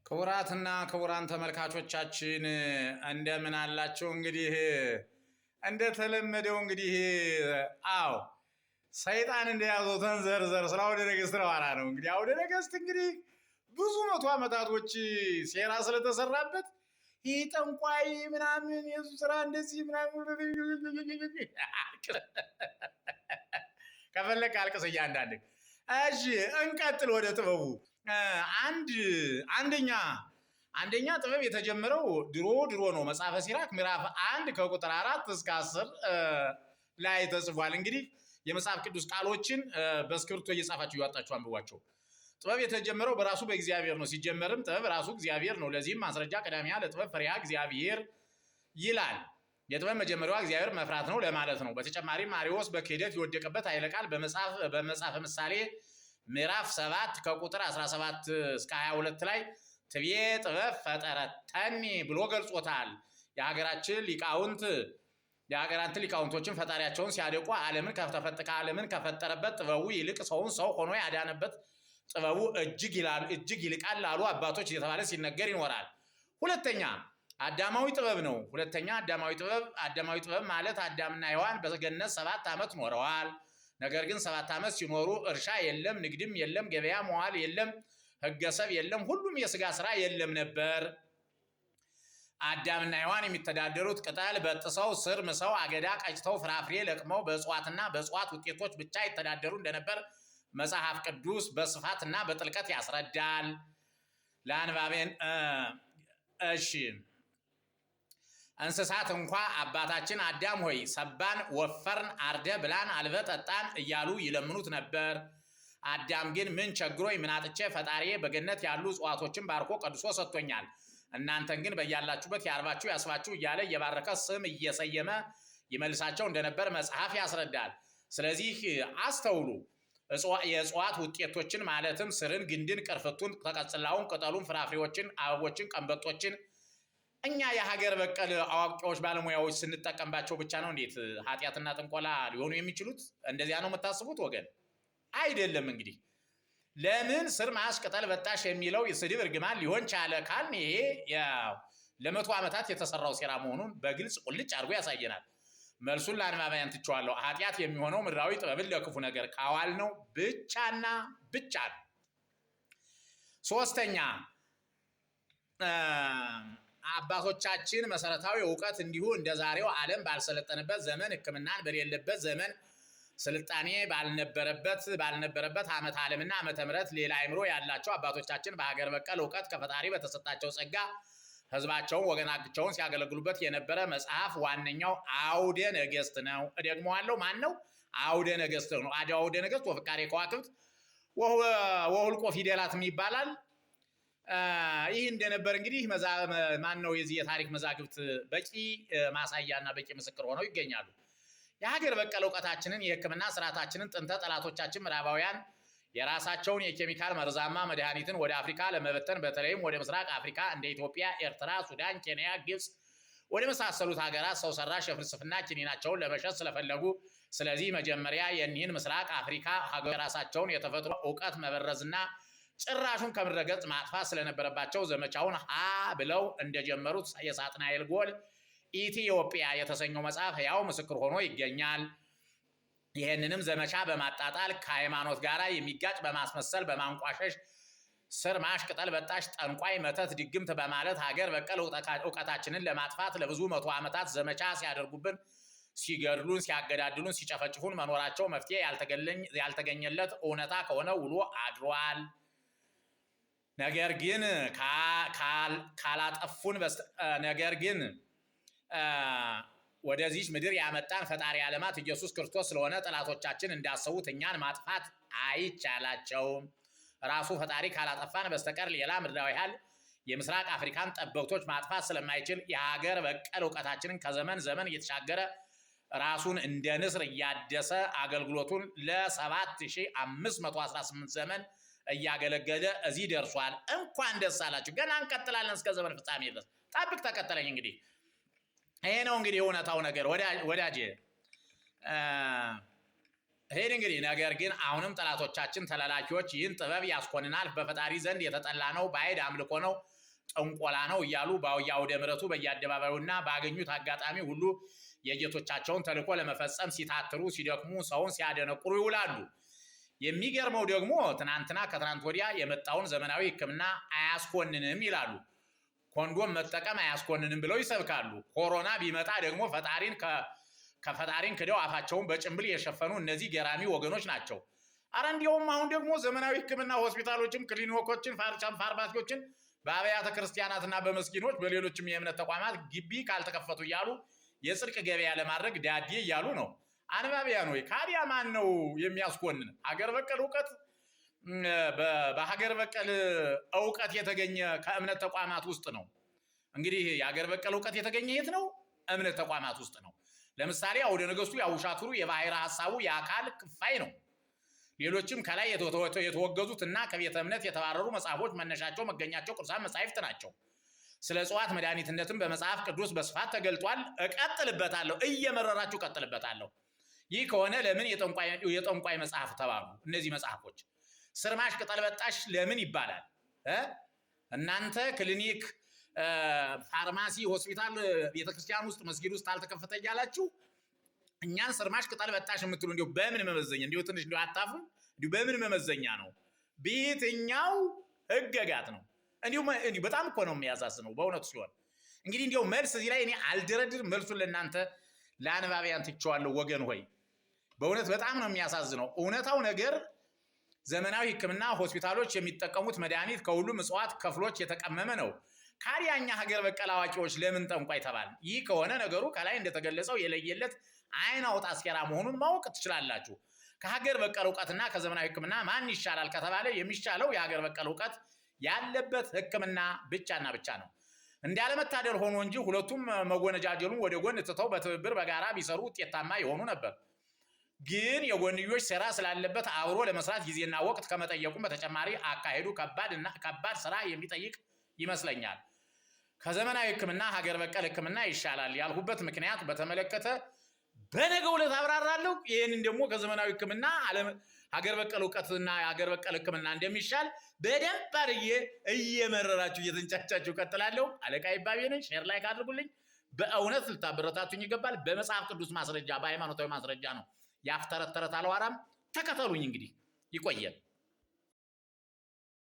ክቡራትና ክቡራን ተመልካቾቻችን እንደምን አላችሁ? እንግዲህ እንደተለመደው አዎ ሰይጣን እንደያዘው ተንዘርዘር ስለ አውደ ነገሥት ነዋራ ነው። እንግዲህ አውደ ነገሥት ብዙ መቶ ዓመታቶች ሴራ ስለተሰራበት ይህ ጠንቋይ ምናምን የሱ ስራ እንደዚህ ምናምን ከፈለክ አልቅስ እያንዳንድ። እሺ እንቀጥል ወደ ጥበቡ። አንደኛ ጥበብ የተጀመረው ድሮ ነው። መጽሐፈ ሲራክ ምዕራፍ 1 ከቁጥር 4 እስከ 10 ላይ ተጽፏል። እንግዲህ የመጽሐፍ ቅዱስ ቃሎችን በእስክሪብቶ እየጻፋችሁ እያወጣችሁ አንብቧቸው። ጥበብ የተጀመረው በራሱ በእግዚአብሔር ነው። ሲጀመርም ጥበብ ራሱ እግዚአብሔር ነው። ለዚህም ማስረጃ ቀዳሚያ ለጥበብ ፈሪሃ እግዚአብሔር ይላል። የጥበብ መጀመሪያዋ እግዚአብሔር መፍራት ነው ለማለት ነው። በተጨማሪም አርዮስ በክህደት የወደቀበት ኃይለ ቃል በመጽሐፈ ምሳሌ ምዕራፍ 7 ከቁጥር 17 እስከ 22 ላይ ትቤ ጥበብ ፈጠረተኒ ብሎ ገልጾታል። የሀገራትን ሊቃውንቶችን ፈጣሪያቸውን ሲያደቁ ዓለምን ከፈጠረበት ጥበቡ ይልቅ ሰውን ሰው ሆኖ ያዳነበት ጥበቡ እጅግ ይልቃል ላሉ አባቶች እየተባለ ሲነገር ይኖራል። ሁለተኛ አዳማዊ ጥበብ ነው። አዳማዊ ጥበብ ማለት አዳምና ሔዋን በገነት 7 ዓመት ኖረዋል። ነገር ግን 7 ዓመት ሲኖሩ እርሻ የለም፣ ንግድም የለም፣ ገበያ መዋል የለም፣ ህገሰብ የለም፣ ሁሉም የስጋ ስራ የለም ነበር። አዳምና ሔዋን የሚተዳደሩት ቅጠል በጥሰው፣ ስር ምሰው፣ አገዳ ቀጭተው፣ ፍራፍሬ ለቅመው በእጽዋትና በእጽዋት ውጤቶች ብቻ ይተዳደሩ እንደነበር መጽሐፍ ቅዱስ በስፋትና በጥልቀት ያስረዳል። ለአንባቤን እሺ እንስሳት እንኳ አባታችን አዳም ሆይ ሰባን፣ ወፈርን፣ አርደ ብላን፣ አልበ ጠጣን እያሉ ይለምኑት ነበር። አዳም ግን ምን ቸግሮኝ ምን አጥቼ ፈጣሪዬ በገነት ያሉ እጽዋቶችን ባርኮ ቀድሶ ሰጥቶኛል፣ እናንተን ግን በያላችሁበት ያርባችሁ ያስባችሁ እያለ እየባረከ ስም እየሰየመ ይመልሳቸው እንደነበር መጽሐፍ ያስረዳል። ስለዚህ አስተውሉ። የእጽዋት ውጤቶችን ማለትም ስርን፣ ግንድን፣ ቅርፍቱን፣ ተቀጽላውን፣ ቅጠሉን፣ ፍራፍሬዎችን፣ አበቦችን፣ ቀንበጦችን እኛ የሀገር በቀል አዋቂዎች ባለሙያዎች ስንጠቀምባቸው ብቻ ነው እንዴት ኃጢአትና ጥንቆላ ሊሆኑ የሚችሉት? እንደዚያ ነው የምታስቡት ወገን? አይደለም። እንግዲህ ለምን ስር ማሽ ቅጠል በጣሽ የሚለው የስድብ እርግማን ሊሆን ቻለ ካልን ይሄ ለመቶ ዓመታት የተሰራው ሴራ መሆኑን በግልጽ ቁልጭ አድርጎ ያሳየናል። መልሱን ለአንባቢያን ትቼዋለሁ። ኃጢአት የሚሆነው ምድራዊ ጥበብን ለክፉ ነገር ካዋል ነው ብቻና ብቻ ነው። ሶስተኛ አባቶቻችን መሰረታዊ እውቀት እንዲሁ እንደ ዛሬው ዓለም ባልሰለጠነበት ዘመን፣ ሕክምናን በሌለበት ዘመን፣ ስልጣኔ ባልነበረበት ዓመተ ዓለምና ዓመተ ምሕረት ሌላ አእምሮ ያላቸው አባቶቻችን በሀገር በቀል እውቀት ከፈጣሪ በተሰጣቸው ጸጋ ህዝባቸውን ወገናቸውን ሲያገለግሉበት የነበረ መጽሐፍ ዋነኛው አውደ ነገሥት ነው። እደግመዋለሁ። ማን ነው? አውደ ነገሥት ነው። አውደ ነገሥት ወፍቃሬ ከዋክብት ወሁልቆ ፊደላትም ይባላል። ይህ እንደነበር እንግዲህ ማን ነው የዚህ የታሪክ መዛግብት በቂ ማሳያና በቂ ምስክር ሆነው ይገኛሉ። የሀገር በቀል እውቀታችንን የሕክምና ስርዓታችንን ጥንተ ጠላቶቻችን ምዕራባውያን የራሳቸውን የኬሚካል መርዛማ መድኃኒትን ወደ አፍሪካ ለመበተን በተለይም ወደ ምስራቅ አፍሪካ እንደ ኢትዮጵያ፣ ኤርትራ፣ ሱዳን፣ ኬንያ፣ ግብፅ ወደ መሳሰሉት ሀገራት ሰው ሰራሽ የፍልስፍና ኪኒናቸውን ለመሸጥ ስለፈለጉ፣ ስለዚህ መጀመሪያ የኒህን ምስራቅ አፍሪካ ራሳቸውን የተፈጥሮ እውቀት መበረዝና ጭራሹን ከምድረ ገጽ ማጥፋት ስለነበረባቸው ዘመቻውን ብለው እንደጀመሩት የሳጥናኤል ጎል ኢትዮጵያ የተሰኘው መጽሐፍ ያው ምስክር ሆኖ ይገኛል። ይህንንም ዘመቻ በማጣጣል ከሃይማኖት ጋር የሚጋጭ በማስመሰል በማንቋሸሽ ስር ማሽ ቅጠል በጣሽ ጠንቋይ መተት ድግምት በማለት ሀገር በቀል እውቀታችንን ለማጥፋት ለብዙ መቶ ዓመታት ዘመቻ ሲያደርጉብን፣ ሲገድሉን፣ ሲያገዳድሉን፣ ሲጨፈጭፉን መኖራቸው መፍትሄ ያልተገኘለት እውነታ ከሆነ ውሎ አድሯል። ነገር ግን ወደዚች ምድር ያመጣን ፈጣሪ ዓለማት ኢየሱስ ክርስቶስ ስለሆነ ጠላቶቻችን እንዳሰቡት እኛን ማጥፋት አይቻላቸውም። ራሱ ፈጣሪ ካላጠፋን በስተቀር ሌላ ምድራዊ ኃይል የምስራቅ አፍሪካን ጠበብቶች ማጥፋት ስለማይችል የሀገር በቀል እውቀታችንን ከዘመን ዘመን እየተሻገረ ራሱን እንደ ንስር እያደሰ አገልግሎቱን ለ7518 ዘመን እያገለገለ እዚህ ደርሷል። እንኳን ደስ አላችሁ። ገና እንቀጥላለን እስከ ዘመን ፍጻሜ ድረስ። ጠብቅ ተከተለኝ። እንግዲህ ይሄ ነው እንግዲህ እውነታው ነገር ወዳጄ። ይሄን እንግዲህ ነገር ግን አሁንም ጠላቶቻችን ተላላኪዎች ይህን ጥበብ ያስኮንናል፣ በፈጣሪ ዘንድ የተጠላ ነው፣ ባዕድ አምልኮ ነው፣ ጥንቆላ ነው እያሉ በአውደ ምሕረቱ በየአደባባዩና ባገኙት አጋጣሚ ሁሉ የጌቶቻቸውን ተልእኮ ለመፈጸም ሲታትሩ ሲደክሙ ሰውን ሲያደነቁሩ ይውላሉ። የሚገርመው ደግሞ ትናንትና ከትናንት ወዲያ የመጣውን ዘመናዊ ሕክምና አያስኮንንም ይላሉ። ኮንዶም መጠቀም አያስኮንንም ብለው ይሰብካሉ። ኮሮና ቢመጣ ደግሞ ከፈጣሪን ክደው አፋቸውን በጭንብል የሸፈኑ እነዚህ ገራሚ ወገኖች ናቸው። አረ እንዲያውም አሁን ደግሞ ዘመናዊ ሕክምና ሆስፒታሎችን፣ ክሊኒኮችን፣ ፋርማሲዎችን በአብያተ ክርስቲያናትና በመስጊዶች በሌሎችም የእምነት ተቋማት ግቢ ካልተከፈቱ እያሉ የጽድቅ ገበያ ለማድረግ ዳዴ እያሉ ነው። አንባቢያን ወይ ካዲያ ማን ነው የሚያስኮንን? ሀገር በቀል እውቀት በሀገር በቀል እውቀት የተገኘ ከእምነት ተቋማት ውስጥ ነው። እንግዲህ የሀገር በቀል እውቀት የተገኘ የት ነው? እምነት ተቋማት ውስጥ ነው። ለምሳሌ አውደ ነገስቱ የአውሻቱሩ የባሕረ ሐሳቡ የአካል ክፋይ ነው። ሌሎችም ከላይ የተወገዙት እና ከቤተ እምነት የተባረሩ መጽሐፎች መነሻቸው መገኛቸው ቅዱሳን መጻሕፍት ናቸው። ስለ እጽዋት መድኃኒትነትም በመጽሐፍ ቅዱስ በስፋት ተገልጧል። እቀጥልበታለሁ፣ እየመረራችሁ እቀጥልበታለሁ። ይህ ከሆነ ለምን የጠንቋይ መጽሐፍ ተባሉ? እነዚህ መጽሐፎች ስርማሽ ቅጠል በጣሽ ለምን ይባላል? እናንተ ክሊኒክ፣ ፋርማሲ፣ ሆስፒታል፣ ቤተክርስቲያን ውስጥ መስጊድ ውስጥ አልተከፈተ እያላችሁ እኛን ስርማሽ ቅጠል በጣሽ የምትሉ እንዲሁ በምን መመዘኛ? እንዲሁ ትንሽ እንዲሁ አታፍሩ? እንዲሁ በምን መመዘኛ ነው? በየትኛው ህገጋት ነው? እንዲሁ በጣም እኮ ነው የሚያሳዝነው በእውነቱ ሲሆን እንግዲህ እንዲሁ መልስ እዚህ ላይ እኔ አልደረድርም። መልሱን ለእናንተ ለአንባቢያን ትቼዋለሁ። ወገን ሆይ በእውነት በጣም ነው የሚያሳዝነው። እውነታው ነገር ዘመናዊ ሕክምና ሆስፒታሎች የሚጠቀሙት መድኃኒት ከሁሉም እጽዋት ክፍሎች የተቀመመ ነው። ካዲያኛ ሀገር በቀል አዋቂዎች ለምን ጠንቋይ ተባለ? ይህ ከሆነ ነገሩ ከላይ እንደተገለጸው የለየለት አይን አውጣ አስኬራ መሆኑን ማወቅ ትችላላችሁ። ከሀገር በቀል እውቀትና ከዘመናዊ ሕክምና ማን ይሻላል ከተባለ የሚሻለው የሀገር በቀል እውቀት ያለበት ሕክምና ብቻና ብቻ ነው። እንዳለመታደል ሆኖ እንጂ ሁለቱም መጎነጃጀሉን ወደ ጎን ትተው በትብብር በጋራ ቢሰሩ ውጤታማ የሆኑ ነበር። ግን የጎንዮሽ ሥራ ስላለበት አብሮ ለመስራት ጊዜና ወቅት ከመጠየቁም በተጨማሪ አካሄዱ ከባድ ስራ የሚጠይቅ ይመስለኛል። ከዘመናዊ ሕክምና ሀገር በቀል ሕክምና ይሻላል ያልሁበት ምክንያት በተመለከተ በነገው ዕለት አብራራለሁ። ይህንን ደግሞ ከዘመናዊ ሕክምና ሀገር በቀል እውቀትና ሀገር በቀል ሕክምና እንደሚሻል በደንብ አድርጌ እየመረራችሁ እየተንጫጫችሁ ቀጥላለሁ። አለቃ ይባቤ ነኝ። ሼር ላይክ አድርጉልኝ። በእውነት ልታበረታቱኝ ይገባል። በመጽሐፍ ቅዱስ ማስረጃ፣ በሃይማኖታዊ ማስረጃ ነው። ያፍተረተረት አልዋራም። ተከተሉኝ። እንግዲህ ይቆየን።